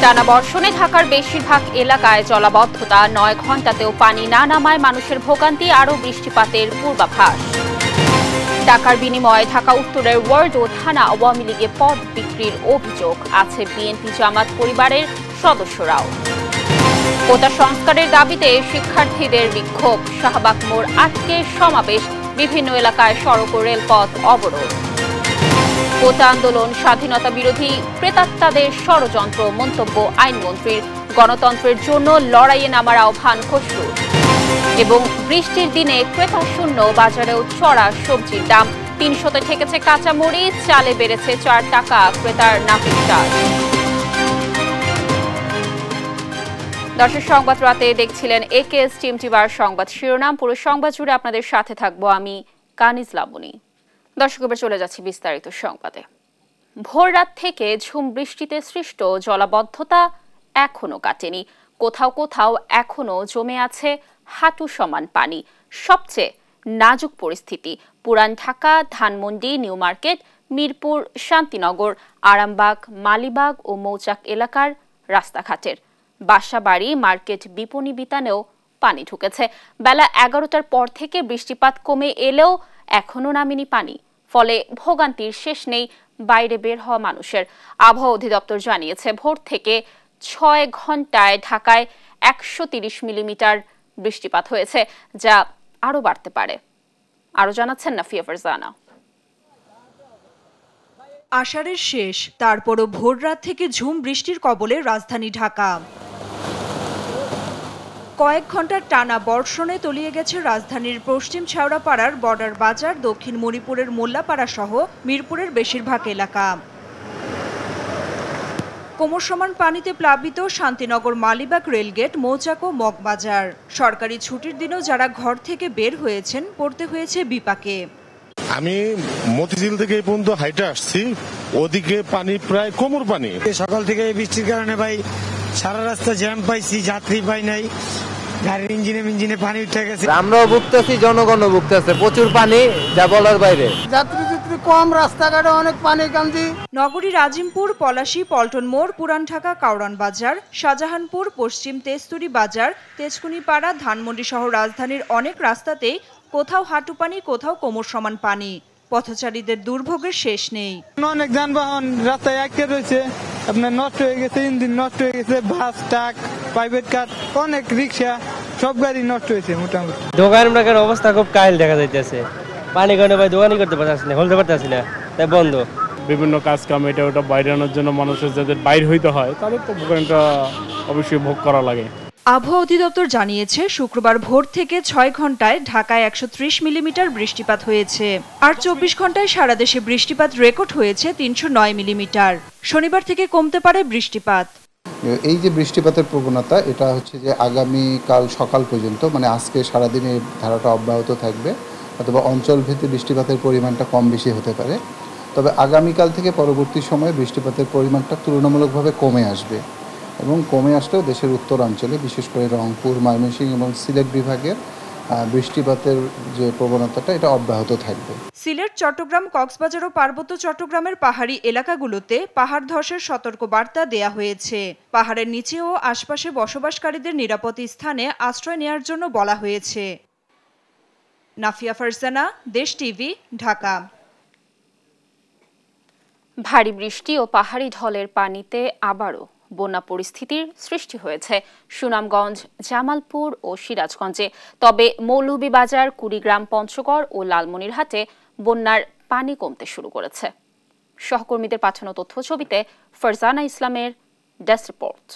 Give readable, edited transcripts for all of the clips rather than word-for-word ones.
টানা বর্ষণে ঢাকার বেশিরভাগ এলাকায় জলাবদ্ধতা, ৯ ঘণ্টাতেও পানি না নামায় মানুষের ভোগান্তি, আরও বৃষ্টিপাতের পূর্বাভাস। টাকার বিনিময়ে ঢাকা উত্তরের ওয়ার্ড ও থানা আওয়ামী লীগে পদ বিক্রির অভিযোগ, আছে বিএনপি জামাত পরিবারের সদস্যরাও। কোটা সংস্কারের দাবিতে শিক্ষার্থীদের বিক্ষোভ, শাহবাগ মোড় আটকে সমাবেশ, বিভিন্ন এলাকায় সড়ক ও রেলপথ অবরোধ। কোটা আন্দোলন স্বাধীনতা বিরোধী প্রেতাত্মাদের ষড়যন্ত্র, মন্তব্য আইনমন্ত্রীর। গণতন্ত্রের জন্য লড়াইয়ে নামার আহ্বান খসরুর। এবং বৃষ্টির দিনে ক্রেতা শূন্য, বাজারেও চড়া সবজির দাম, ৩০০-তে ঠেকেছে কাঁচামরিচ, চালে বেড়েছে ৪ টাকা, ক্রেতার নাভিশ্বাস। দর্শক, সংবাদ রাতে দেখছিলেন একেএস টিম টিভার সংবাদ শিরোনাম। পুরো সংবাদ জুড়ে আপনাদের সাথে থাকবো আমি কানিজ লাবণী। দর্শক, এবার চলে যাচ্ছি বিস্তারিত সংবাদে। ভোর রাত থেকে ঝুম বৃষ্টিতে সৃষ্ট জলাবদ্ধতা এখনো কাটেনি। কোথাও কোথাও এখনো জমে আছে হাঁটু সমান পানি। সবচেয়ে নাজুক পরিস্থিতি পুরান ঢাকা, ধানমন্ডি, নিউ মার্কেট, মিরপুর, শান্তিনগর, আরামবাগ, মালিবাগ ও মৌচাক এলাকার রাস্তাঘাটের। বাসাবাড়ি, মার্কেট, বিপণী বিতানেও পানি ঢুকেছে। বেলা 11টার পর থেকে বৃষ্টিপাত কমে এলেও এখনো নামেনি পানি, ফলে ভোগান্তির শেষ নেই বাইরে বের হওয়া মানুষের। আবহাওয়া অধিদপ্তর জানিয়েছে, ভোর থেকে 6 ঘন্টায় ঢাকায় 130 মিলিমিটার বৃষ্টিপাত হয়েছে, যা আরও বাড়তে পারে। আরও জানাচ্ছেন নাফিয়া ফারজানা। আষাঢ়ের শেষ, তারপরও ভোর রাত থেকে ঝুম বৃষ্টির কবলে রাজধানী ঢাকা। কয়েক ঘন্টার টানা বর্ষণে তলিয়ে গেছে রাজধানীর পশ্চিম শেওড়াপাড়ার বর্ডার বাজার, দক্ষিণ মণিপুরের মোল্লাপাড়া সহ মিরপুরের বেশিরভাগ এলাকা। কোমর সমান পানিতে প্লাবিত শান্তিনগর, মালিবাগ, রেলগেট, মৌচাক ও মগবাজার। সরকারি ছুটির দিনেও যারা ঘর থেকে বের হয়েছেন, পড়তে হয়েছে বিপাকে। আমি মতিঝিল থেকে এই পর্যন্ত হাইটে আসছি, ওদিকে পানি প্রায় কোমর পানি। সকাল থেকে বৃষ্টির কারণে ভাই সারা রাস্তা জ্যাম পাইছি, যাত্রী পাই নাই, গাড়ির ইঞ্জিনে পানি উঠে গেছে। আমরাও ভুগতেছি, জনগণও ভুগতেছে, প্রচুর পানি, যা বলার বাইরে। যাত্রী কম, রাস্তাঘাটে অনেক পানি কান্দি। নগরীর আজিমপুর, পলাশী, পল্টন মোড়, পুরান ঢাকা, কাউরান বাজার, শাহজাহানপুর, পশ্চিম তেজতুরি বাজার, তেজকুনিপাড়া, ধানমন্ডি সহ রাজধানীর অনেক রাস্তাতেই কোথাও হাঁটু পানি, কোথাও কোমর সমান পানি। পথচারীদের দুর্ভোগের শেষ নেই। অনেক যানবাহন রাস্তায় আটকে রয়েছে, আপনার নষ্ট হয়ে গেছে, ইঞ্জিন নষ্ট হয়ে গেছে, বাস, ট্রাক, প্রাইভেট কার, অনেক রিক্সা, সব গাড়ি নষ্ট হয়েছে। মোটামুটি দোকানের অবস্থা খুব কাহিল দেখা যাইতেছে। পানি কারণে ভাই দোকানই করতে পারতেছি না, খুলতে পারতেছি না, তাই বন্ধ। বিভিন্ন কাজ কাম এটা ওটা বাইরে আনার জন্য মানুষের যাদের বাইর হইতে হয়, তাদের তো ভোগান্তিটা অবশ্যই ভোগ করা লাগে। আবহাওয়া অধিদপ্তর জানিয়েছে, শুক্রবার ভোর থেকে 6 ঘন্টায় ঢাকায় 130 মিলিমিটার বৃষ্টিপাত হয়েছে। আর 24 ঘন্টায় সারা দেশে বৃষ্টিপাত রেকর্ড হয়েছে 309 মিলিমিটার। শনিবার থেকে কমতে পারে বৃষ্টিপাত। এই যে বৃষ্টিপাতের প্রবণতা, এটা হচ্ছে যে আগামীকাল সকাল পর্যন্ত, মানে আজকে সারাদিনে ধারাটা অব্যাহত থাকবে, অথবা অঞ্চলভিত্তিক বৃষ্টিপাতের পরিমাণটা কম বেশি হতে পারে। তবে আগামীকাল থেকে পরবর্তী সময়ে বৃষ্টিপাতের পরিমাণটা তুলনামূলকভাবে কমে আসবে, এবং কমে আসলেও দেশের উত্তরাঞ্চলে, বিশেষ করে রংপুর, ময়মনসিংহ এবং সিলেট বিভাগের বৃষ্টিপাতের যে প্রবণতাটা, এটা অব্যাহত থাকবে। সিলেট, চট্টগ্রাম, কক্সবাজার ও পার্বত্য চট্টগ্রামের পাহাড়ি এলাকাগুলোতে পাহাড় ধসের সতর্ক বার্তা দেয়া হয়েছে। পাহাড়ের নিচে ও আশপাশে বসবাসকারীদের নিরাপদ স্থানে আশ্রয় নেওয়ার জন্য বলা হয়েছে। নাফিয়া ফারজানা, দেশ টিভি, ঢাকা। ভারী বৃষ্টি ও পাহাড়ি ঢলের পানিতে আবারও বন্যা পরিস্থিতির সৃষ্টি হয়েছে সুনামগঞ্জ, জামালপুর ও সিরাজগঞ্জে। তবে মৌলভীবাজার, কুড়িগ্রাম, পঞ্চগড় ও লালমনিরহাটে বন্যার পানি কমতে শুরু করেছে। সহকর্মীদের পাঠানো তথ্য ছবিতে ফারজানা ইসলামের ডেস্ক রিপোর্ট।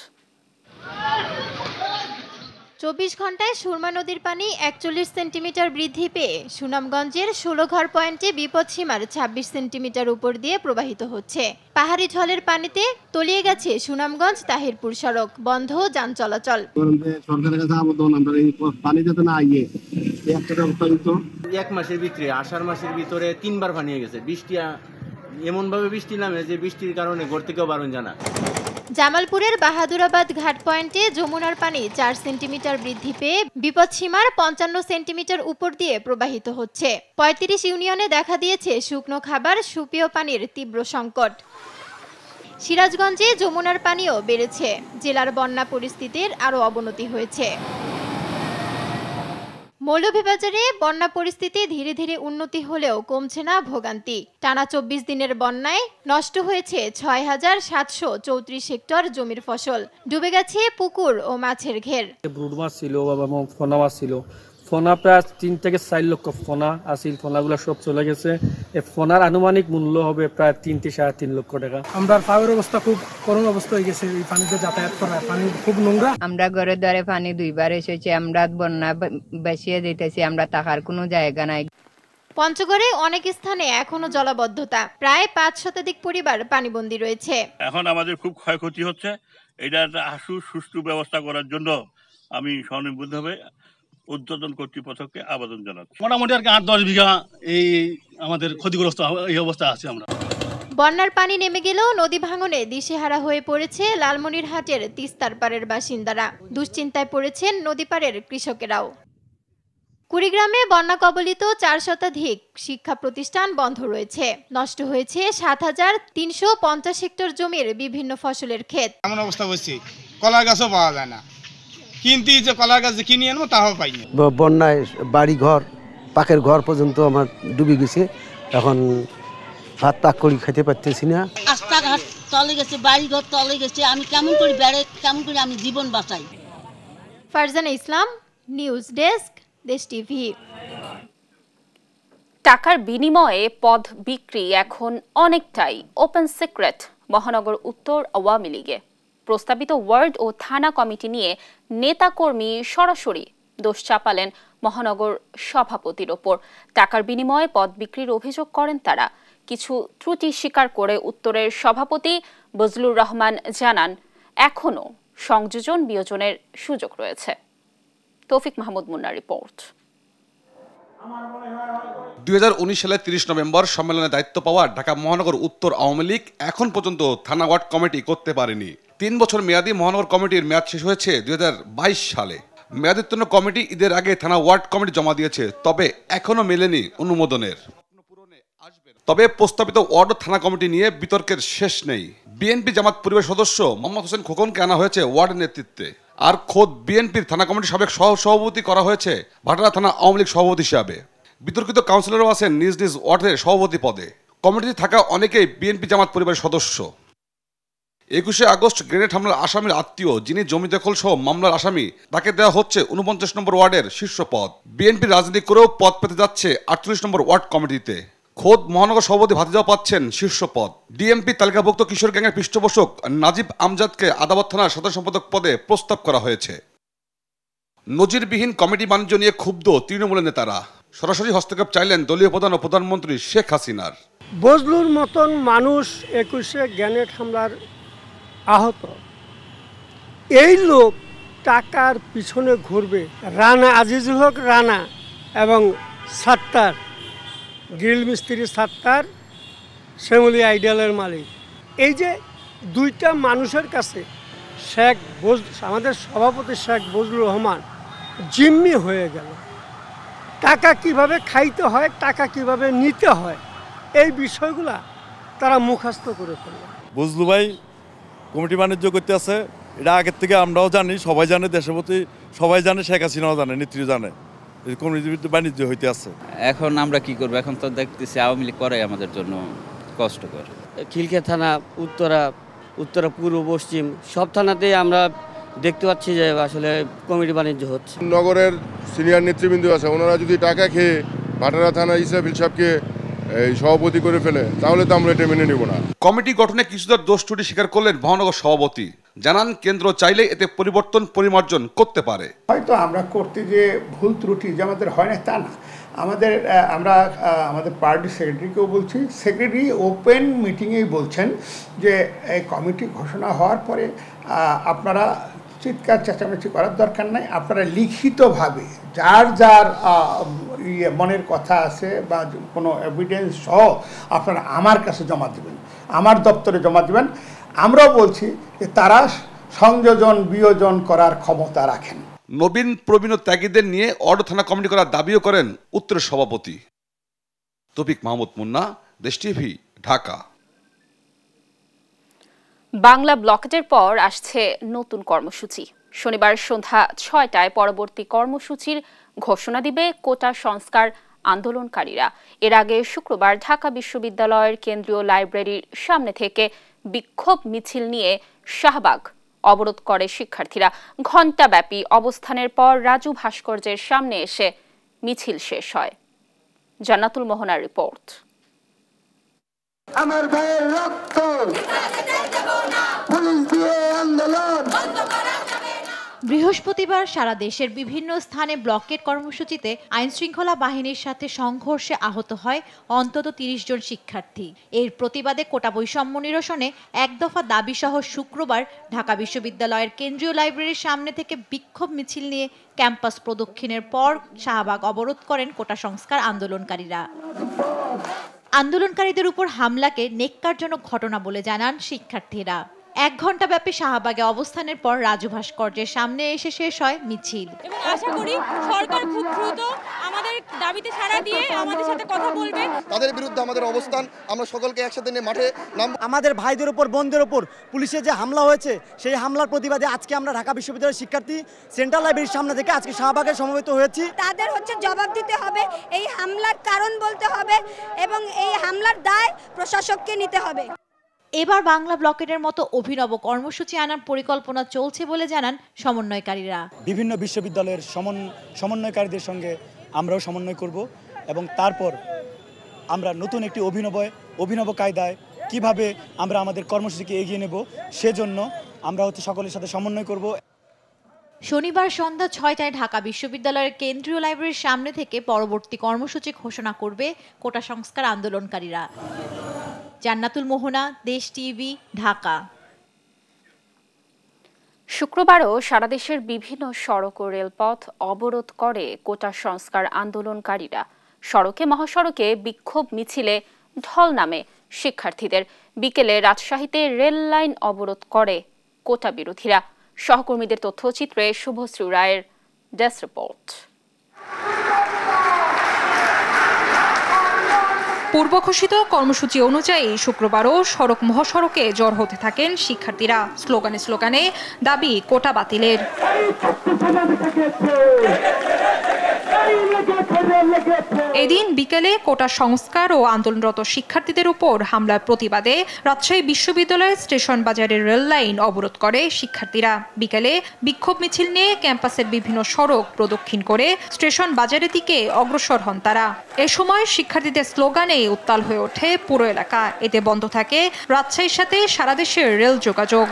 24 ঘন্টায় সুরমা নদীর পানি 41 সেন্টিমিটার বৃদ্ধি পেয়ে সুনামগঞ্জের 16 ঘর পয়েন্টে বিপদসীমার 26 সেন্টিমিটার উপর দিয়ে প্রবাহিত হচ্ছে। পাহাড়ি ঢলের পানিতে তলিয়ে গেছে সুনামগঞ্জ তাহিরপুর সড়ক, বন্ধ যান চলাচল। সরকারের কাছে আবেদন, আমরা এই পানি যাতে না আইয়ে এক মাসের ভিতরে, আষাঢ় মাসের ভিতরে 3 বার পানি হয়ে গেছে। বৃষ্টি এমন ভাবে বৃষ্টি নামে যে বৃষ্টির কারণে ঘর থেকেও বারণ জানা। জামালপুরের বাহাদুরাবাদ ঘাট পয়েন্টে যমুনার পানি 4 সেন্টিমিটার বৃদ্ধি পেয়ে বিপদসীমার 55 সেন্টিমিটার উপর দিয়ে প্রবাহিত হচ্ছে। 35 ইউনিয়নে দেখা দিয়েছে শুকনো খাবার, সুপেয় পানির তীব্র সংকট। সিরাজগঞ্জে যমুনার পানিও বেড়েছে। জেলার বন্যা পরিস্থিতির আরও অবনতি হয়েছে। মৌলভীবাজারে বন্যা পরিস্থিতি ধীরে ধীরে উন্নতি হলেও কমছে না ভোগান্তি। টানা 24 দিনের বন্যায় নষ্ট হয়েছে ৬,৭৩৪ হেক্টর জমির ফসল, ডুবে গেছে পুকুর ও মাছের ঘের। ব্রুড মাছ ছিল এবং ফোনা মাছ ছিল। ফোনা প্রায় 3 থেকে 4 লক্ষ ফোনা আসিল, ফোনাগুলো সব চলে গেছে। এই ফোনার আনুমানিক মূল্য হবে প্রায় 3 থেকে 3.5 লক্ষ টাকা। আমরা পানির অবস্থা খুব করুণ অবস্থা হয়ে গেছে। এই পানিতে যাতায়াত করা, পানি খুব নোংরা। আমরা ঘরে দ্বারে পানি 2বার এসেছে, আমরা বন্যা বেশিয়ে দিতেছি, আমরা থাকার কোনো জায়গা নাই। পঞ্চগড়ে অনেক স্থানে এখনো জলাবদ্ধতা, প্রায় 5 শতাধিক পরিবার পানিবন্দী রয়েছে। এখন আমাদের খুব ক্ষয়ক্ষতি হচ্ছে। এটা একটা সুষ্ঠু ব্যবস্থা করার জন্য আমি স্বনির্বদ্ধভাবে উদ্বোধন কর্তৃপক্ষকে আবেদন জানাচ্ছি। মোটামুটি আর কি 8-10 বিঘা এই আমাদের ক্ষতিগ্রস্ত এই অবস্থা আছে। আমরা বন্যার পানি নেমে গেলেও নদী ভাঙনে দিশেহারা হয়ে পড়েছে লালমনিরহাটের তিস্তার পাড়ের বাসিন্দারা। দুশ্চিন্তায় পড়েছেন নদী পাড়ের কৃষকেরাও। কুড়িগ্রামে বন্যা কবলিত 4 শতাধিক শিক্ষা প্রতিষ্ঠান বন্ধ রয়েছে। নষ্ট হয়েছে 7,350 হেক্টর জমির বিভিন্ন ফসলের ক্ষেত। এমন অবস্থা হচ্ছে কলার গাছও পাওয়া যায় না, কিন্তু যে কলার গাছ কিনে আনবো তাও পাইনি। বন্যায় বাড়ি ঘর, পাকের ঘর পর্যন্ত আমার ডুবে গেছে। এখন ভাত পাক করে খেতে পারতেছি না। রাস্তাঘাট তলে গেছে, বাড়ি ঘর তলে গেছে। আমি কেমন করে কেমন করে আমি জীবন বাঁচাই। ফারজানা ইসলাম, নিউজ ডেস্ক, দেশ টিভি। টাকার বিনিময়ে পদ বিক্রি এখন অনেকটাই ওপেন সিক্রেট মহানগর উত্তর আওয়ামী লীগে। প্রস্তাবিত ওয়ার্ড ও থানা কমিটি নিয়ে নেতাকর্মী সরাসরি দোষ চাপালেন মহানগর সভাপতির ওপর। টাকার বিনিময়ে পদ বিক্রির অভিযোগ করেন তারা। কিছু ত্রুটি স্বীকার করে উত্তরের সভাপতি বজলুর রহমান জানান, এখনও সংযোজন বিয়োজনের সুযোগ রয়েছে। তৌফিক মাহমুদ মুন্নার রিপোর্ট। 2019 সালের 30 নভেম্বর সম্মেলনে দায়িত্ব পাওয়া ঢাকা মহানগর উত্তর আওয়ামী লীগ এখন পর্যন্ত থানা ওয়ার্ড কমিটি করতে পারেনি। 3 বছর মেয়াদী মহানগর কমিটির মেয়াদ শেষ হয়েছে 2022 সালে। মেয়াদোত্তীর্ণ কমিটি ঈদের আগে থানা ওয়ার্ড কমিটি জমা দিয়েছে, তবে এখনো মেলেনি অনুমোদনের। তবে প্রস্তাবিত ওয়ার্ড ও থানা কমিটি নিয়ে বিতর্কের শেষ নেই। বিএনপি জামাত পরিবার সদস্য মোহাম্মদ হোসেন খোকনকে আনা হয়েছে ওয়ার্ডের নেতৃত্বে, আর খোদ বিএনপির থানা কমিটির সাবেক সভাপতি করা হয়েছে ভাটারা থানা আওয়ামী লীগ সভাপতি হিসাবে। বিতর্কিত কাউন্সিলরও আছেন নিজ নিজ ওয়ার্ডের সভাপতি পদে। কমিটিতে থাকা অনেকেই বিএনপি জামাত পরিবারের সদস্য। 21 আগস্ট গ্রেনেড হামলার আসামির আত্মীয়, যিনি জমি দখল সহ মামলার আসামি, তাকে দেওয়া হচ্ছে 49 নম্বর ওয়ার্ডের শীর্ষ পদ। বিএনপি রাজনীতি করেও পদ পেতে যাচ্ছে 48 নম্বর ওয়ার্ড কমিটিতে। খোদ মহানগর সভাপতি ভাতিজাও পাচ্ছেন শীর্ষ পদ। ডিএমপি তালিকাভুক্ত কিশোর গ্যাংয়ের পৃষ্ঠপোষক নাজিব আমজাদকে আদালত থানার সাধারণ সম্পাদক পদে প্রস্তাব করা হয়েছে। নজিরবিহীন কমিটি বাণিজ্য নিয়ে ক্ষুব্ধ তৃণমূলের নেতারা। সরাসরি হস্তক্ষেপ চাইলেন দলীয় প্রধান ও প্রধানমন্ত্রী শেখ হাসিনার। বজলুর মতন মানুষ 21 গ্রেনেড হামলার আহত, এই লোক টাকার পিছনে ঘুরবে। রানা আজিজুল হক রানা এবং সাত্তার, গ্রিল মিস্ত্রি সাত্তার, শ্যামলী আইডিয়ালের মালিক, এই যে দুইটা মানুষের কাছে আমাদের সভাপতি শেখ বজলুর রহমান জিম্মি হয়ে গেল। টাকা কিভাবে খাইতে হয়, টাকা কিভাবে নিতে হয়, এই বিষয়গুলা তারা মুখস্থ করে ফেলল। বজলু ভাই কমিটি বাণিজ্য করতে আছে, এটা আগের থেকে আমরাও জানি, সবাই জানে, দেশের প্রতি সবাই জানে, শেখ হাসিনাও জানে, নেত্রী জানে, কমিটি বাণিজ্য হইতে আছে। এখন আমরা কি করবো? এখন তো দেখতেছি আওয়ামী লীগ করাই আমাদের জন্য কষ্টকর। খিলখিয়া থানা, উত্তরা পূর্ব পশ্চিম সব থানাতেই আমরা দেখতে পাচ্ছি যে আসলে কমিটি বাণিজ্য হচ্ছে। নগরের সিনিয়র নেতৃবৃন্দ আছে, ওনারা যদি টাকা খেয়ে ভাটারা থানা ইসরাফিল সাহেবকে সভাপতি করে ফেলে, তাহলে তো আমরা এটা মেনে নেব না। কমিটি গঠনে কিছুটা দোষ ত্রুটি স্বীকার করলেন মহানগর সভাপতি। জানান, কেন্দ্র চাইলে এতে পরিবর্তন পরিমার্জন করতে পারে। হয়তো আমরা করতে যে ভুল ত্রুটি যে আমাদের হয় না তা না, আমরা আমাদের পার্টি সেক্রেটারিকেও বলছি, সেক্রেটারি ওপেন মিটিংয়েই বলছেন যে এই কমিটি ঘোষণা হওয়ার পরে আপনারা চিৎকার চেঁচামেচি করার দরকার নাই, আপনারা লিখিতভাবে যার যার মনের কথা আছে বা কোনো এভিডেন্স সহ আপনারা আমার কাছে জমা দেবেন, আমার দপ্তরে জমা দেবেন। আমরাও বলছি যে তারা সংযোজন বিয়োজন করার ক্ষমতা রাখেন। নবীন প্রবীণ ত্যাগীদের নিয়ে ওয়ার্ড থানা কমিটি করার দাবিও করেন উত্তরের সভাপতি। তৌফিক মাহমুদ মুন্না, দেশ টিভি, ঢাকা। বাংলা ব্লকেটের পর আসছে নতুন কর্মসূচি। শনিবার সন্ধ্যা ৬টায় পরবর্তী কর্মসূচির ঘোষণা দিবে কোটা সংস্কার আন্দোলনকারীরা। এর আগে শুক্রবার ঢাকা বিশ্ববিদ্যালয়ের কেন্দ্রীয় লাইব্রেরির সামনে থেকে বিক্ষোভ মিছিল নিয়ে শাহবাগ অবরোধ করে শিক্ষার্থীরা। ঘণ্টাব্যাপী অবস্থানের পর রাজু ভাস্কর্যের সামনে এসে মিছিল শেষ হয়। জান্নাতুল মোহনার রিপোর্ট। আমার ভাইয়ের রক্ত পুলিশ দিয়ে আন্দোলন। বৃহস্পতিবার সারা দেশের বিভিন্ন স্থানে ব্লকেট কর্মসূচিতে আইনশৃঙ্খলা বাহিনীর সাথে সংঘর্ষে আহত হয় অন্তত ৩০ জন শিক্ষার্থী। এর প্রতিবাদে কোটা বৈষম্য নিরসনে এক দফা দাবিসহ শুক্রবার ঢাকা বিশ্ববিদ্যালয়ের কেন্দ্রীয় লাইব্রেরির সামনে থেকে বিক্ষোভ মিছিল নিয়ে ক্যাম্পাস প্রদক্ষিণের পর শাহবাগ অবরোধ করেন কোটা সংস্কার আন্দোলনকারীরা। আন্দোলনকারীদের উপর হামলাকে নেক্কারজনক ঘটনা বলে জানান শিক্ষার্থীরা। ১ ঘণ্টা ব্যাপী শাহবাগে অবস্থানের পর রাজু ভাস্কর্যের সামনে এসে শেষ হয় মিছিল। এবং আশা করি সরকার খুব দ্রুত আমাদের দাবিতে সাড়া দিয়ে আমাদের সাথে কথা বলবে। তাদের বিরুদ্ধে আমাদের অবস্থান, আমরা সকলকে একসাথে নিয়ে মাঠে নামব। আমাদের ভাইদের উপর, বোনদের উপর পুলিশের যে হামলা হয়েছে, সেই হামলার প্রতিবাদে আজকে আমরা ঢাকা বিশ্ববিদ্যালয়ের শিক্ষার্থী সেন্ট্রাল লাইব্রেরির সামনে থেকে আজকে শাহবাগে সমবেত হয়েছি। তাদের জবাব দিতে হবে, এই হামলার কারণ বলতে হবে এবং এই হামলার দায় প্রশাসককে নিতে হবে। এবার বাংলা ব্লকেটের মতো অভিনব কর্মসূচি আনার পরিকল্পনা চলছে বলে জানান সমন্বয়কারীরা। বিভিন্ন বিশ্ববিদ্যালয়ের সমন্বয়কারীদের সঙ্গে আমরাও সমন্বয় করব এবং তারপর আমরা নতুন একটি অভিনব কায়দায় কিভাবে আমরা আমাদের কর্মসূচিকে এগিয়ে নেব, সেজন্য আমরা সকলের সাথে সমন্বয় করব। শনিবার সন্ধ্যা ৬টায় ঢাকা বিশ্ববিদ্যালয়ের কেন্দ্রীয় লাইব্রেরির সামনে থেকে পরবর্তী কর্মসূচি ঘোষণা করবে কোটা সংস্কার আন্দোলনকারীরা। জান্নাতুল মোহনা, দেশ টিভি, ঢাকা। শুক্রবারও সারা দেশের বিভিন্ন সড়ক ও রেলপথ অবরোধ করে কোটা সংস্কার আন্দোলনকারীরা। সড়কে মহাসড়কে বিক্ষোভ মিছিলে ঢল নামে শিক্ষার্থীদের। বিকেলে রাজশাহীতে রেল লাইন অবরোধ করে কোটা বিরোধীরা। সহকর্মীদের তথ্যচিত্রে শুভশ্রী রায়ের ডেস্ক রিপোর্ট। পূর্ব ঘোষিত কর্মসূচি অনুযায়ী শুক্রবারও সড়ক মহাসড়কে জড় হতে থাকেন শিক্ষার্থীরা। স্লোগানে দাবি কোটা বাতিলের। এদিন বিকেলে কোটা সংস্কার ও আন্দোলনরত শিক্ষার্থীদের উপর হামলার প্রতিবাদে রাজশাহী বিশ্ববিদ্যালয়ের স্টেশন বাজারের রেল লাইন অবরোধ করে শিক্ষার্থীরা। বিকেলে বিক্ষোভ মিছিল নিয়ে ক্যাম্পাসের বিভিন্ন সড়ক প্রদক্ষিণ করে স্টেশন বাজারের দিকে অগ্রসর হন তারা। এ সময় শিক্ষার্থীদের স্লোগানে উত্তাল হয়ে ওঠে পুরো এলাকা। এতে বন্ধ থাকে রাজশাহীর সাথে সারা দেশের রেল যোগাযোগ।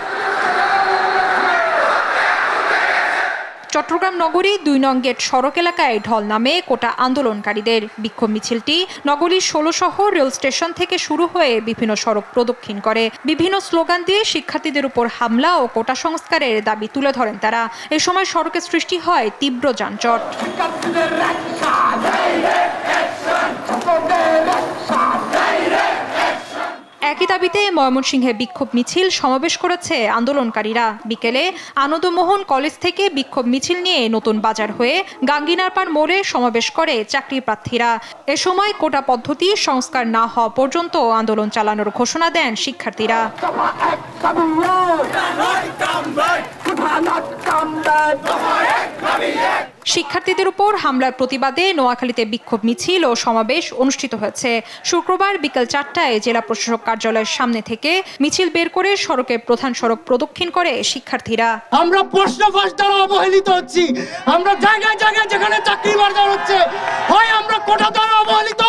চট্টগ্রাম নগরী ২ নং গেট সড়ক এলাকায় ঢল নামে কোটা আন্দোলনকারীদের। বিক্ষোভ মিছিলটি নগরীর ১৬ শহর রেল স্টেশন থেকে শুরু হয়ে বিভিন্ন সড়ক প্রদক্ষিণ করে। বিভিন্ন স্লোগান দিয়ে শিক্ষার্থীদের উপর হামলা ও কোটা সংস্কারের দাবি তুলে ধরেন তারা। এ সময় সড়কে সৃষ্টি হয় তীব্র যানজট। একই দাবিতে ময়মনসিংহে বিক্ষোভ মিছিল সমাবেশ করেছে আন্দোলনকারীরা। বিকেলে আনন্দমোহন কলেজ থেকে বিক্ষোভ মিছিল নিয়ে নতুন বাজার হয়ে গাঙ্গিনারপাড় মোড়ে সমাবেশ করে চাকরি প্রার্থীরা। এ সময় কোটা পদ্ধতি সংস্কার না হওয়া পর্যন্ত আন্দোলন চালানোর ঘোষণা দেন শিক্ষার্থীরা। শিক্ষার্থীদের উপর হামলার প্রতিবাদে নোয়াখালীতে বিক্ষোভ মিছিল ও সমাবেশ অনুষ্ঠিত হয়েছে। শুক্রবার বিকেল ৪টায় জেলা প্রশাসক কার্যালয়ের সামনে থেকে মিছিল বের করে সড়কের প্রধান সড়ক প্রদক্ষিণ করে শিক্ষার্থীরা। আমরা প্রশ্ন ফাঁস দ্বারা অবহেলিত হচ্ছি। আমরা জায়গায় জায়গায় যেখানে চাকরি বাজার হচ্ছে, হয় আমরা কোটা দ্বারা অবহেলিত,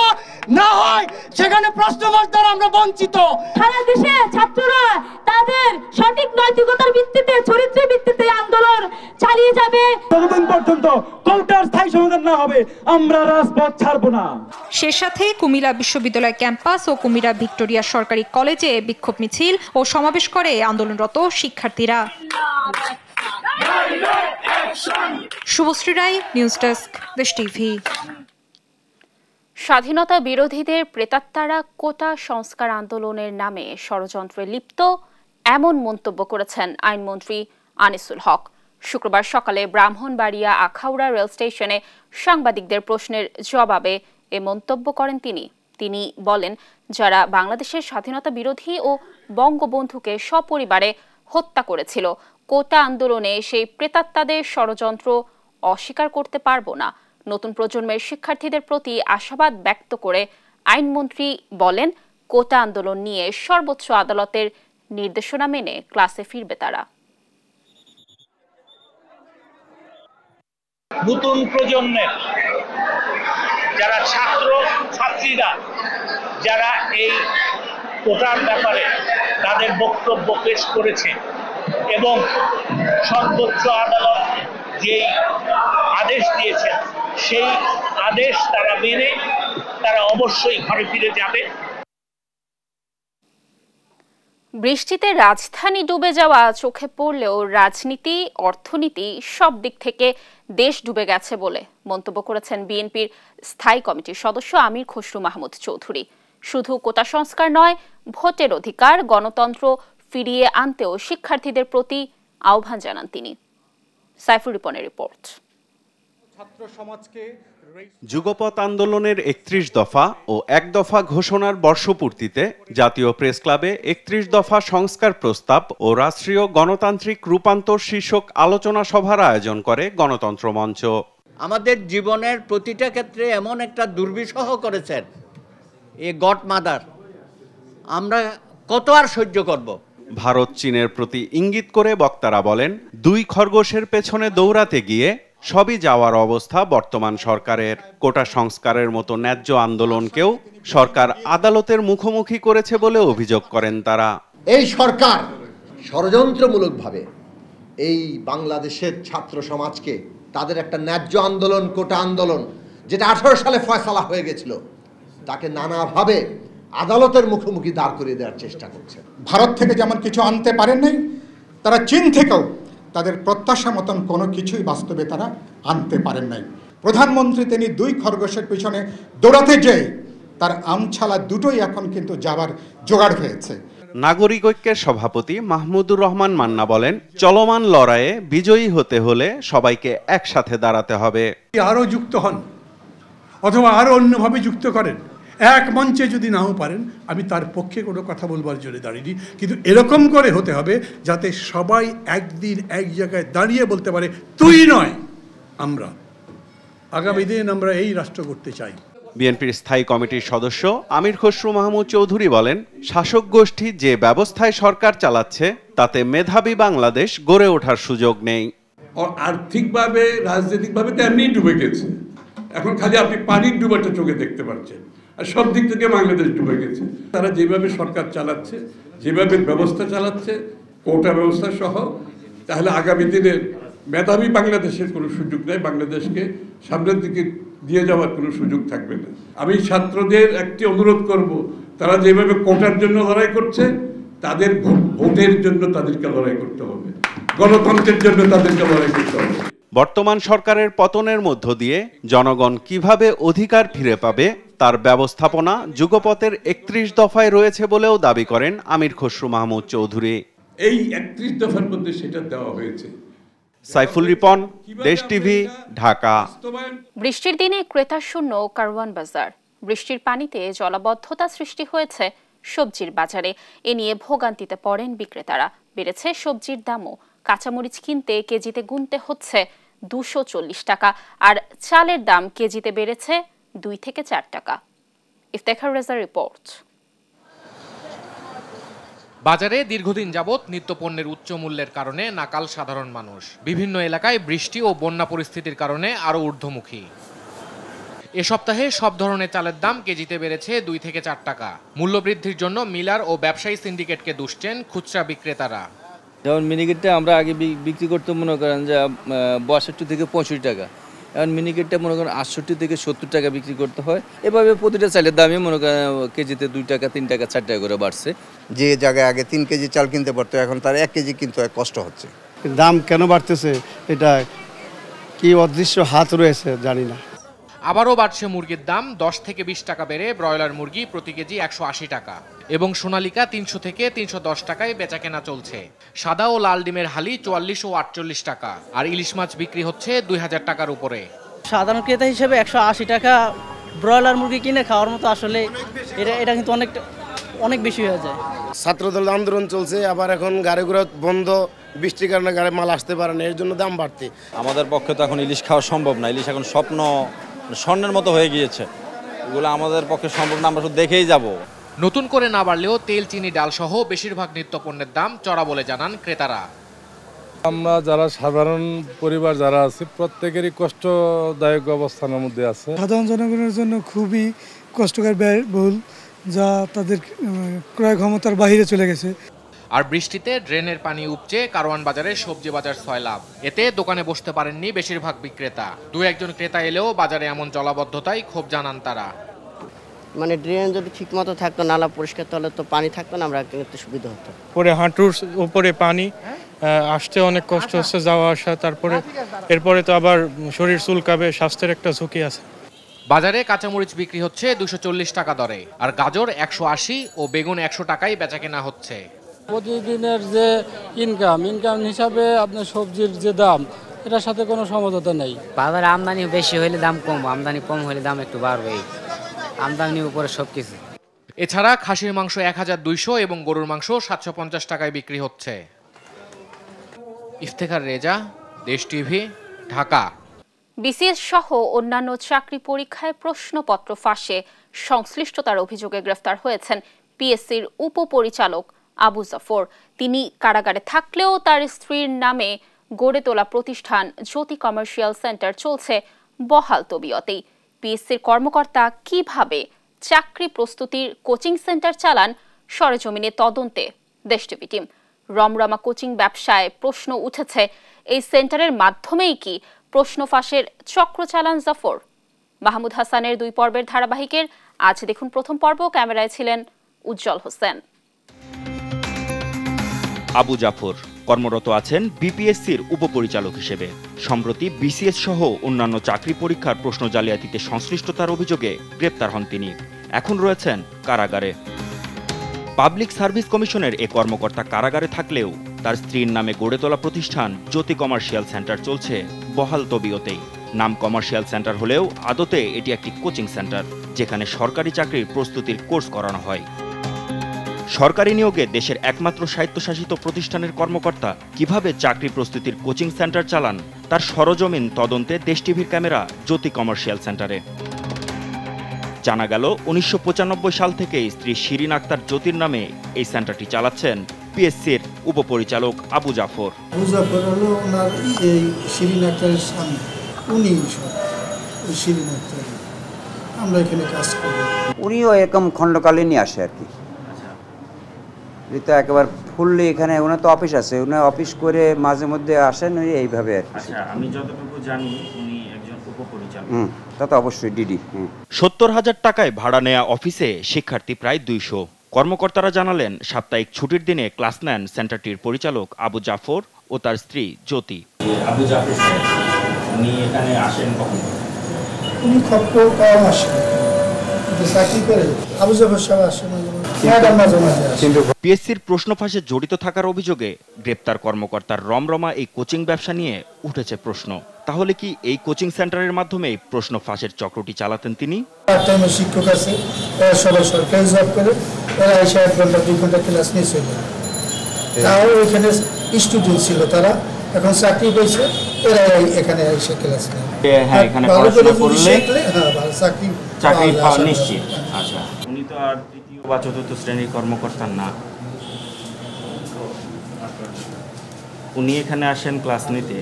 না হয় সেখানে প্রশ্ন ফাঁস দ্বারা আমরা বঞ্চিত। সারা দেশে ছাত্ররা তাদের সঠিক নৈতিকতার ভিত্তিতে, চরিত্রের ভিত্তিতে আন্দোলন চালিয়ে যাবে। যতদিন পর্যন্ত কোটার স্থায়ী সমাধান না হবে, আমরা রাজপথ ছাড়ব না। সে সাথে কুমিল্লা বিশ্ববিদ্যালয় ক্যাম্পাস ও কুমিল্লা ভিক্টোরিয়া সরকারি কলেজে বিক্ষোভ মিছিল ও সমাবেশ করে আন্দোলনরত শিক্ষার্থীরা। শুভশ্রী রায়, নিউজ ডেস্ক, দেশ টিভি। স্বাধীনতা বিরোধীদের প্রেতাত্মারা কোটা সংস্কার আন্দোলনের নামে ষড়যন্ত্রে লিপ্ত, এমন মন্তব্য করেছেন আইনমন্ত্রী আনিসুল হক। শুক্রবার সকালে ব্রাহ্মণবাড়িয়া আখাউড়া রেল স্টেশনে সাংবাদিকদের প্রশ্নের জবাবে এ মন্তব্য করেন তিনি। তিনি বলেন, যারা বাংলাদেশের স্বাধীনতা বিরোধী ও বঙ্গবন্ধুকে সপরিবারে হত্যা করেছিল, কোটা আন্দোলনে সেই প্রেতাত্মাদের ষড়যন্ত্র অস্বীকার করতে পারবো না। নতুন প্রজন্মের শিক্ষার্থীদের প্রতি আশাবাদ ব্যক্ত করে আইনমন্ত্রী বলেন, কোটা আন্দোলন নিয়ে সর্বোচ্চ আদালতের নির্দেশনা মেনে ক্লাসে ফিরবে তারা। নতুন প্রজন্মের যারা ছাত্রীরা যারা এই কোটার ব্যাপারে তাদের বক্তব্য পেশ করেছে এবং সর্বোচ্চ আদালত যেই আদেশ দিয়েছেন সেই আদেশ তারা মেনে তারা অবশ্যই ঘরে ফিরে যাবে। বৃষ্টিতে রাজধানী ডুবে যাওয়া চোখে পড়লেও রাজনীতি, অর্থনীতি সব দিক থেকে দেশ ডুবে গেছে বলে মন্তব্য করেছেন বিএনপির স্থায়ী কমিটির সদস্য আমির খসরু মাহমুদ চৌধুরী। শুধু কোটা সংস্কার নয়, ভোটের অধিকার, গণতন্ত্র ফিরিয়ে আনতেও শিক্ষার্থীদের প্রতি আহ্বান জানান তিনি। সাইফুর রিপনের রিপোর্ট। যুগপৎ আন্দোলনের ৩১ দফা ও ১ দফা ঘোষণার বর্ষপূর্তিতে জাতীয় প্রেস ক্লাবে ৩১ দফা সংস্কার প্রস্তাব ও রাষ্ট্রীয় গণতান্ত্রিক রূপান্তর শীর্ষক আলোচনা সভার আয়োজন করে গণতন্ত্র মঞ্চ। আমাদের জীবনের প্রতিটা ক্ষেত্রে এমন একটা দুর্বিষহ করেছেন এ গড মাদার, আমরা কত আর সহ্য করব। ভারত চীনের প্রতি ইঙ্গিত করে বক্তারা বলেন, ২ খরগোশের পেছনে দৌড়াতে গিয়ে সবই যাওয়ার অবস্থা বর্তমান সরকারের। কোটা সংস্কারের মতো ন্যায্য আন্দোলনকেও সরকার আদালতের মুখোমুখি করেছে বলে অভিযোগ করেন তারা। এই সরকার ষড়যন্ত্রমূলকভাবে এই বাংলাদেশের ছাত্র সমাজকে তাদের একটা ন্যায্য আন্দোলন, কোটা আন্দোলন, যেটা 18 সালে ফয়সালা হয়ে গেছিল, তাকে নানাভাবে আদালতের মুখোমুখি দাঁড় করিয়ে দেওয়ার চেষ্টা করছে। ভারত থেকে যেমন কিছু আনতে পারেন নাই, তারা চীন থেকেও তাদের প্রত্যাশা মতন কোনো কিছুই বাস্তবে তারা আনতে পারেন নাই। প্রধানমন্ত্রী তিনি ২ খরগোশের পিছনে দৌড়াতে যেয়ে তার আমছালা দুটোই এখন কিন্তু যাবার জোগাড় হয়েছে। নাগরিক ঐক্যের সভাপতি মাহমুদুর রহমান মান্না বলেন, চলমান লড়াইয়ে বিজয়ী হতে হলে সবাইকে একসাথে দাঁড়াতে হবে। আরও যুক্ত হন অথবা আরও অন্যভাবে যুক্ত করেন, এক মঞ্চে যদি নাও পারেন, আমি তার পক্ষে কোনো কথা বলবার জন্য দাঁড়িয়ে, কিন্তু এরকম করে হতে হবে যাতে সবাই একদিন এক জায়গায় দাঁড়িয়ে বলতে পারে, তুই নয় আমরা। আগামী দিন আমরা এই রাষ্ট্র করতে চাই। বিএনপির স্থায়ী কমিটির সদস্য আমির খসরু মাহমুদ চৌধুরী বলেন, শাসক গোষ্ঠী যে ব্যবস্থায় সরকার চালাচ্ছে তাতে মেধাবী বাংলাদেশ গড়ে ওঠার সুযোগ নেই। আর্থিকভাবে, রাজনৈতিকভাবে তো এমনি ডুবে গেছে, এখন খালি আপনি পানির ডুবাটা চোখে দেখতে পাচ্ছেন, আর সব দিক থেকে বাংলাদেশ ডুবে গেছে। তারা যেভাবে সরকার চালাচ্ছে, যেভাবে ব্যবস্থা চালাচ্ছে, কোটা ব্যবস্থা সহ, তাহলে আগামী দিনে মেধাবী বাংলাদেশের কোনো সুযোগ নেই, বাংলাদেশকে সামনের দিকে দিয়ে যাওয়ার কোনো সুযোগ থাকবে না। আমি ছাত্রদের একটি অনুরোধ করব, তারা যেভাবে কোটার জন্য লড়াই করছে, তাদের ভোটের জন্য তাদেরকে লড়াই করতে হবে, গণতন্ত্রের জন্য তাদেরকে লড়াই করতে হবে। বর্তমান সরকারের পতনের মধ্য দিয়ে জনগণ কিভাবে অধিকার ফিরে পাবে তার ব্যবস্থাপনা যুগপথের ৩১ দফায় রয়েছে বলেও দাবি করেন আমির খসরু মাহমুদ চৌধুরী। এই ৩১ দফার মধ্যে সেটা দেওয়া হয়েছে। সাইফুল রিপন, দেশ টিভি, ঢাকা। বৃষ্টির দিনে ক্রেতা শূন্য কারওয়ান বাজার। বৃষ্টির পানিতে জলাবদ্ধতা সৃষ্টি হয়েছে সবজির বাজারে। এ নিয়ে ভোগান্তিতে পড়েন বিক্রেতারা। বেড়েছে সবজির দামও। কাঁচামরিচ কিনতে কেজিতে গুনতে হচ্ছে 240 টাকা, আর চালের দাম কেজিতে বেড়েছে 2 থেকে 4 টাকা। ইফতেখার রেজার রিপোর্ট। বাজারে দীর্ঘদিন যাবৎ নিত্যপণ্যের উচ্চ মূল্যের কারণে নাকাল সাধারণ মানুষ। বিভিন্ন এলাকায় বৃষ্টি ও বন্যা পরিস্থিতির কারণে আরও ঊর্ধ্বমুখী। এ সপ্তাহে সব ধরনের চালের দাম কেজিতে বেড়েছে 2 থেকে 4 টাকা। মূল্যবৃদ্ধির জন্য মিলার ও ব্যবসায়ী সিন্ডিকেটকে দুষছেন খুচরা বিক্রেতারা। যেমন মিনিকেটটা আমরা আগে বিক্রি করতে মনে করেন যে 62 থেকে 65 টাকা, এখন মিনিকেটটা মনে করেন 68 থেকে 70 টাকা বিক্রি করতে হয়। এভাবে প্রতিটা চালের দামই মনে করেন কেজিতে 2 টাকা, 3 টাকা, 4 টাকা করে বাড়ছে। যে জায়গায় আগে 3 কেজি চাল কিনতে পারতো, এখন তার 1 কেজি কিনতে হয়, কষ্ট হচ্ছে। দাম কেন বাড়তেছে এটা কি অদৃশ্য হাত রয়েছে জানি না। আবারও বাড়ছে মুরগির দাম। 10 থেকে 20 টাকা বেড়ে ব্রয়লার মুরগি প্রতি কেজি 180 টাকা এবং সোনালিকা 300 থেকে 310 টাকায় বেচাকেনা চলছে। সাদা ও লাল ডিমের হালি 44 ও 48 টাকা, আর ইলিশ মাছ বিক্রি হচ্ছে 2000 টাকার উপরে। সাধারণ ক্রেতা হিসেবে 180 টাকা ব্রয়লার মুরগি কিনে খাওয়ার মতো আসলে এটা কিন্তু অনেক বেশি হয়ে যায়। ছাত্রদল আন্দোলন চলছে, আবার এখন গাড়ি ঘোড়া বন্ধ, বৃষ্টির কারণে গাড়ি মাল আসতে পারে না, এর জন্য দাম বাড়তে। আমাদের পক্ষে তো এখন ইলিশ খাওয়া সম্ভব না, ইলিশ এখন স্বর্ণের মতো হয়ে গিয়েছে, এগুলো আমাদের পক্ষে সম্ভব না, আমরা শুধু দেখেই যাব। নতুন করে না বাড়লেও তেল, চিনি, ডাল সহ বেশিরভাগ নিত্যপণ্যের দাম চড়া বলে জানান ক্রেতারা। আমরা যারা সাধারণ পরিবার যারা আছি প্রত্যেকেরই কষ্টদায়ক অবস্থানের মধ্যে আছে। সাধারণ জনগণের জন্য খুবই কষ্টকর ব্যয়বহুল, যা তাদের ক্রয় ক্ষমতার বাইরে চলে গেছে। আর বৃষ্টিতে ড্রেনের পানি উপচে কারওয়ান বাজারে সবজি বাজার সয়লাব, এতে দোকানে বসতে পারেননি বেশিরভাগ বিক্রেতা। দু একজন ক্রেতা এলেও বাজারে এমন জলাবদ্ধতায় ক্ষোভ জানান তারা। মানে ড্রেন যদি ঠিক মতো থাকতো, নালা পরিষ্কার, তাহলে তো পানি থাকতো না, আমরা কিনতে সুবিধা হতো। পরে হাঁটুর উপরে পানি, আসতে অনেক কষ্ট হচ্ছে, যাওয়া আসা, তারপরে এরপরে তো আবার শরীর চুলকাবে, স্বাস্থ্যের একটা ঝুঁকি আছে। বাজারে কাঁচামরিচ বিক্রি হচ্ছে 240 টাকা দরে, আর গাজর 180 ও বেগুন 100 টাকায় বেচাকেনা হচ্ছে। প্রতিদিনের যে ইনকাম হিসাবে আপনার সবজির যে দাম, এটার সাথে কোনো সমঝোতা নেই। বাজারে আমদানি বেশি হলে দাম কম, আমদানি কম হলে দাম একটু বাড়বেই, আমদানির উপরে সবকিছু। এছাড়া খাসির মাংস 1200 এবং গরুর মাংস 750 টাকায় বিক্রি হচ্ছে। ইফতেখার রেজা, দেশ টিভি, ঢাকা। বিসিএস সহ অন্যান্য চাকরি পরীক্ষায় প্রশ্নপত্র ফাঁসে সংশ্লিষ্টতার অভিযোগে গ্রেফতার হয়েছেন পিএসসির উপপরিচালক আবু জাফর। তিনি কারাগারে থাকলেও তার স্ত্রীর নামে গড়ে তোলা প্রতিষ্ঠান জ্যোতি কমার্শিয়াল সেন্টার চলছে বহাল তবিয়তেই। পিএসসির কর্মকর্তা কিভাবে চাকরি প্রস্তুতির কোচিং সেন্টার চালান, সরেজমিনে তদন্তে দেশ টিভি টিম। রমরমা কোচিং ব্যবসায় প্রশ্ন উঠেছে, এই সেন্টারের মাধ্যমেই কি প্রশ্ন ফাঁসের চক্র চালান জাফর? মাহমুদ হাসানের 2 পর্বের ধারাবাহিকের আজ দেখুন প্রথম পর্ব। ক্যামেরায় ছিলেন উজ্জ্বল হোসেন। আবু জাফর কর্মরত আছেন বিপিএসসির উপপরিচালক হিসেবে। সম্প্রতি বিসিএস সহ অন্যান্য চাকরি পরীক্ষার প্রশ্ন জালিয়াতিতে সংশ্লিষ্টতার অভিযোগে গ্রেপ্তার হন তিনি। এখন রয়েছেন কারাগারে। পাবলিক সার্ভিস কমিশনের এ কর্মকর্তা কারাগারে থাকলেও তার স্ত্রীর নামে গড়ে তোলা প্রতিষ্ঠান জ্যোতি কমার্শিয়াল সেন্টার চলছে বহাল তবিয়তেই। নাম কমার্শিয়াল সেন্টার হলেও আদতে এটি একটি কোচিং সেন্টার, যেখানে সরকারি চাকরির প্রস্তুতির কোর্স করানো হয়। সরকারি নিয়োগে দেশের একমাত্র স্বায়ত্তশাসিত প্রতিষ্ঠানের কর্মকর্তা কিভাবে চাকরি প্রস্তুতির কোচিং সেন্টার চালান, তার সরজমিন তদন্তে দেশ টিভির ক্যামেরা জ্যোতি কমার্শিয়াল সেন্টারে। জানা গেল 1995 সাল থেকে স্ত্রী শিরিন আক্তার জ্যোতির নামে এই সেন্টারটি চালাচ্ছেন পিএসসির উপপরিচালক আবু জাফর। আবু জাফর হলো ওনার এই শিরিন আক্তারের স্বামী, উনি শিরিন আক্তার, আমরা এখানে কাজ করি। উনিও এরকম খণ্ডকালীনই আসে আর কি, তো একেবারে ফুললি এখানে ওনার তো অফিস আছে, ওনার অফিস করে মাঝে মধ্যে আসেন এইভাবে আর কি। আমি যতটুকু জানি উনি একজন উপপরিচালক। তা তো অবশ্যই ডিডি। 70,000 টাকায় ভাড়া নেয়া অফিসে শিক্ষার্থী প্রায় 200। কর্মকর্তারা জানালেন সাপ্তাহিক ছুটির দিনে ক্লাস নেন সেন্টারটির পরিচালক আবু জাফর ও তার স্ত্রী জ্যোতি। আবু জাফর উনি এখানে আসেন কখন? উনি খুব কম আসেন, চাকরি করে। আবু জাফর সাহেব আসেন পিএসসির প্রশ্ন ফাঁসে জড়িত থাকার অভিযোগে গ্রেপ্তার কর্মকর্তার রমরমা এই কোচিং ব্যবসা নিয়ে উঠেছে প্রশ্ন। তাহলে কি এই কোচিং সেন্টারের মাধ্যমে প্রশ্ন ফাঁসের চক্রটি চালাতেন তিনি? শিক্ষক আছে, সবাই সরকারি জব করে, এরা এসে 1 ঘন্টা 2 ঘন্টা ক্লাস নিয়ে চলে। তাও এখানে স্টুডেন্ট ছিল, তারা এখন চাকরি পেয়েছে, এরা এখানে এসে ক্লাস নেয়। হ্যাঁ, এখানে পড়াশোনা করলে চাকরি পাওয়া নিশ্চিত। আচ্ছা, উনি তো আর তৃতীয় বা চতুর্থ শ্রেণীর কর্মকর্তা না, উনি এখানে আসেন ক্লাস নিতে।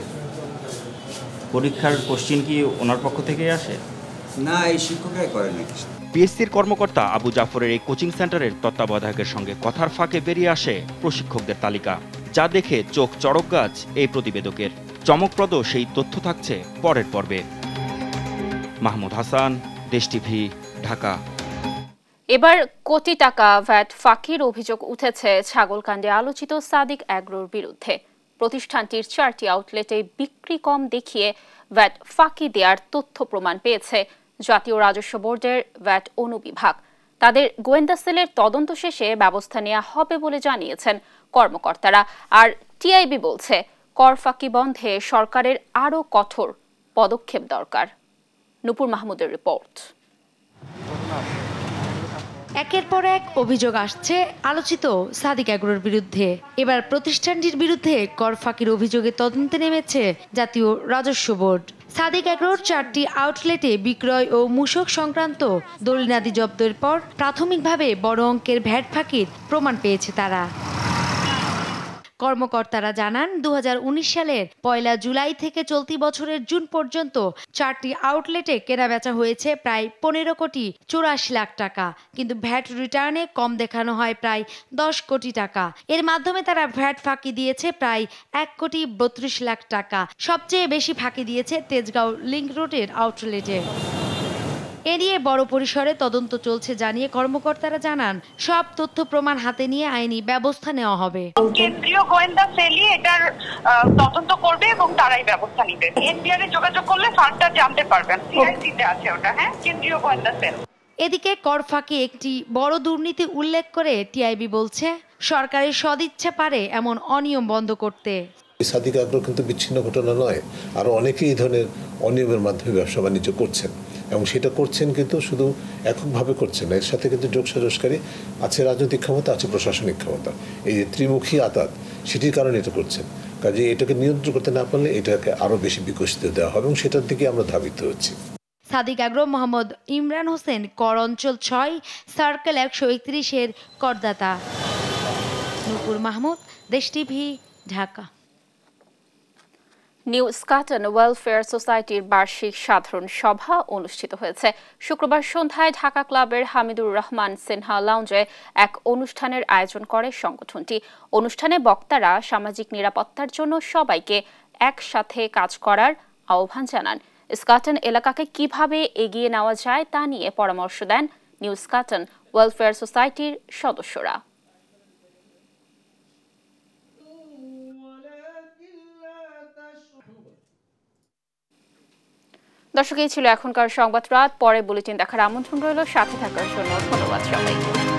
পরীক্ষার কোশ্চিন কি ওনার পক্ষ থেকে আসে? না, এই শিক্ষকরাই করে নাকি। পিএসসির কর্মকর্তা আবু জাফরের এই কোচিং সেন্টারের তত্ত্বাবধায়কের সঙ্গে কথার ফাঁকে বেরিয়ে আসে প্রশিক্ষকদের তালিকা, যা দেখে চোখ চড়ক গাছ এই প্রতিবেদকের। চমকপ্রদ সেই তথ্য থাকছে পরের পর্বে। মাহমুদ হাসান, দেশ টিভি, ঢাকা। এবার কোটি টাকা ভ্যাট ফাঁকির অভিযোগ উঠেছে ছাগলকাণ্ডে আলোচিত সাদিক অ্যাগ্রোর বিরুদ্ধে। প্রতিষ্ঠানটির 4টি আউটলেটে বিক্রি কম দেখিয়ে ভ্যাট ফাঁকি দেওয়ার তথ্য প্রমাণ পেয়েছে জাতীয় রাজস্ব বোর্ডের ভ্যাট অনুবিভাগ। তাদের গোয়েন্দা সেলের তদন্ত শেষে ব্যবস্থা নেওয়া হবে বলে জানিয়েছেন কর্মকর্তারা। আর টিআইবি বলছে, কর ফাঁকি বন্ধে সরকারের আরও কঠোর পদক্ষেপ দরকার। নুপুর মাহমুদের রিপোর্ট। একের পর এক অভিযোগ আসছে আলোচিত সাদিক অ্যাগ্রোর বিরুদ্ধে। এবার প্রতিষ্ঠানটির বিরুদ্ধে কর ফাঁকির অভিযোগে তদন্তে নেমেছে জাতীয় রাজস্ব বোর্ড। সাদিক অ্যাগ্রোর 4টি আউটলেটে বিক্রয় ও মূসক সংক্রান্ত দলিলাদি জব্দের পর প্রাথমিকভাবে বড় অঙ্কের ভ্যাট ফাঁকির প্রমাণ পেয়েছে তারা। কর্মকর্তারা জানান 2019 সালের 1 জুলাই থেকে চলতি বছরের জুন পর্যন্ত 4টি আউটলেটে কেনাবেচা হয়েছে প্রায় 15 কোটি 84 লাখ টাকা, কিন্তু ভ্যাট রিটার্নে কম দেখানো হয় প্রায় 10 কোটি টাকা। এর মাধ্যমে তারা ভ্যাট ফাঁকি দিয়েছে প্রায় 1 কোটি 32 লাখ টাকা। সবচেয়ে বেশি ফাঁকি দিয়েছে তেজগাঁও লিংক রোডের আউটলেটে। এ নিয়ে বড় পরিসরে তদন্ত চলছে জানিয়ে কর্মকর্তারা জানান, সব তথ্য প্রমাণ হাতে নিয়ে আইনি ব্যবস্থা নেওয়া হবে। কেন্দ্রীয় গোয়েন্দা সেলই এটার তদন্ত করবে এবং তারাই ব্যবস্থা নেবে। এনবিআর এ যোগাযোগ করলে ফান্ডটা জানতে পারবেন। সিআইসিতে আছে ওটা, হ্যাঁ, কেন্দ্রীয় গোয়েন্দা সেল। এদিকে কর ফাঁকি একটি বড় দুর্নীতি উল্লেখ করে টিআইবি বলছে, সরকারের সদিচ্ছা পারে এমন অনিয়ম বন্ধ করতে। সাদিক অ্যাগ্রো কিন্তু বিচ্ছিন্ন ঘটনা নয়, আরও অনেকেই এই ধরনের অনিয়মের মাধ্যমে ব্যবসা বাণিজ্য করছেন এবং সেটা করছেন কিন্তু শুধু এককভাবে করছেন না, এর সাথে কিন্তু যোগসাজশকারী আছে, রাজনৈতিক ক্ষমতা আছে, প্রশাসনিক ক্ষমতা, এই যে ত্রিমুখী আতাত, সেটির কারণে এটা করছেন। কাজে এটাকে নিয়ন্ত্রণ করতে না পারলে এটাকে আরও বেশি বিকশিত দেওয়া হবে এবং সেটার দিকে আমরা ধাবিত হচ্ছি। সাদিক অ্যাগ্রো মোহাম্মদ ইমরান হোসেন, কর অঞ্চল 6, সার্কেল 131-এর করদাতা। নূপুর মাহমুদ, দেশ TV, Dhaka. New Eskaton welfare সোসাইটির বার্ষিক সাধারণ সভা অনুষ্ঠিত হয়েছে। শুক্রবার সন্ধ্যায় ঢাকা ক্লাবের হামিদুর রহমান সিনহা লাউঞ্জে এক অনুষ্ঠানের আয়োজন করে সংগঠনটি। অনুষ্ঠানে বক্তারা সামাজিক নিরাপত্তার জন্য সবাইকে একসাথে কাজ করার আহ্বান জানান। স্কাটন এলাকাকে কিভাবে এগিয়ে নেওয়া যায় তা নিয়ে পরামর্শ দেন নিউ স্কাটন ওয়েলফেয়ার সোসাইটির সদস্যরা। দর্শক, এই ছিল এখনকার সংবাদ রাত। পরে বুলেটিন দেখার আমন্ত্রণ রইল। সাথে থাকার জন্য ধন্যবাদ সবাইকে।